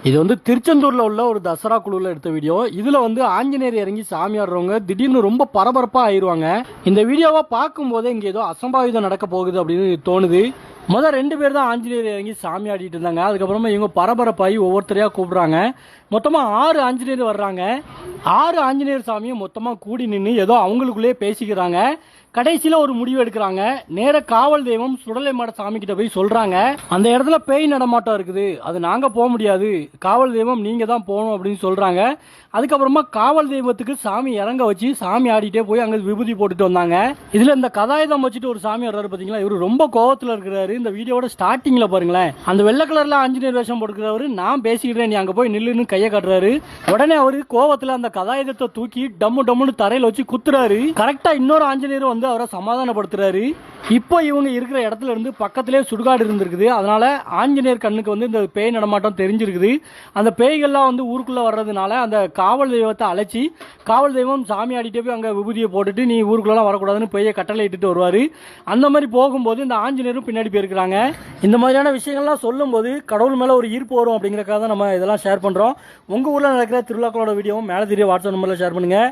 இது வந்து திருச்செந்தூர்ல உள்ள ஒரு தசரா குழுவில் எடுத்த வீடியோ. இதுல வந்து ஆஞ்சநேயர் இறங்கி சாமி ஆடுறவங்க திடீர்னு ரொம்ப பரபரப்பா ஆயிருவாங்க. இந்த வீடியோவை பார்க்கும் போதே இங்க ஏதோ அசம்பாவிதம் நடக்க போகுது அப்படின்னு தோணுது. முதல் 2 பேர் தான் ஆஞ்சநேயர் இறங்கி சாமி ஆடிட்டு இருந்தாங்க. அதுக்கப்புறமா இவங்க பரபரப்பாகி ஒவ்வொருத்தரையா கூப்பிடுறாங்க. மொத்தமா 6 ஆஞ்சநேயர் வர்றாங்க. 6 ஆஞ்சநேயர் சாமியும் மொத்தமா கூடி நின்று ஏதோ அவங்களுக்குள்ளேயே பேசிக்கிறாங்க. கடைசியில ஒரு முடிவு எடுக்கிறாங்க. நேர காவல் தெய்வம் சுடலை மாட சாமி கிட்ட போய் சொல்றாங்க, அந்த இடத்துல பேய் நடமாட்டம் இருக்குது, அது நாங்க போக முடியாது, காவல் தெய்வம் நீங்க தான் போகணும் அப்படின்னு சொல்றாங்க. அதுக்கப்புறமா காவல் தெய்வத்துக்கு சாமி இறங்க வச்சு சாமி ஆடிட்டே போய் அங்க விபூதி போட்டுட்டு வந்தாங்க. இதுல இந்த கதாயுதம் வச்சுட்டு ஒரு சாமி வர்றாரு பாத்தீங்களா, இவரு ரொம்ப கோவத்துல இருக்கிறாரு. இந்த வீடியோட ஸ்டார்டிங்ல பாருங்களேன், அந்த வெள்ளை கலர்ல ஆஞ்சநேயர் வேஷம் போட்டுக்கிறவரு நான் பேசிக்கிறேன் நீ அங்க போய் நில்லுன்னு கையை காட்டுறாரு. உடனே அவரு கோவத்துல அந்த கதாயுதத்தை தூக்கி டம்மு டம்முன்னு தரையில வச்சு குத்துறாரு. கரெக்டா இன்னொரு ஆஞ்சநேயர் வந்து அவரை சமாதானப்படுத்துறாரு. இப்போ இவங்க இருக்கிற இடத்துல இருந்து பக்கத்திலே சுடுகாடு இருந்திருக்குது. அதனால ஆஞ்சநேயர் கண்ணுக்கு வந்து இந்த பேய் நடமாட்டம் தெரிஞ்சிருக்குது. அந்த பேய்கள்லாம் வந்து ஊருக்குள்ள வர்றதுனால அந்த காவல் தெய்வத்தை அழைச்சி காவல் தெய்வம் சாமி ஆடிட்டே போய் அங்கே விபூதியை போட்டுட்டு நீ ஊருக்குள்ளலாம் வரக்கூடாதுன்னு பேயை கட்டளை இட்டுட்டு வருவார். அந்த மாதிரி போகும்போது இந்த ஆஞ்சநேயரும் பின்னாடி போயிருக்கிறாங்க. இந்த மாதிரியான விஷயங்கள்லாம் சொல்லும்போது கடவுள் மேலே ஒரு ஈர்ப்பு வரும் அப்படிங்கிறக்காக தான் நம்ம இதெல்லாம் ஷேர் பண்ணுறோம். உங்கள் ஊரில் நடக்கிற திருவிழாக்களோட வீடியோவும் மேலே தெரிய வாட்ஸ்அப் நம்பரில் ஷேர் பண்ணுங்கள்.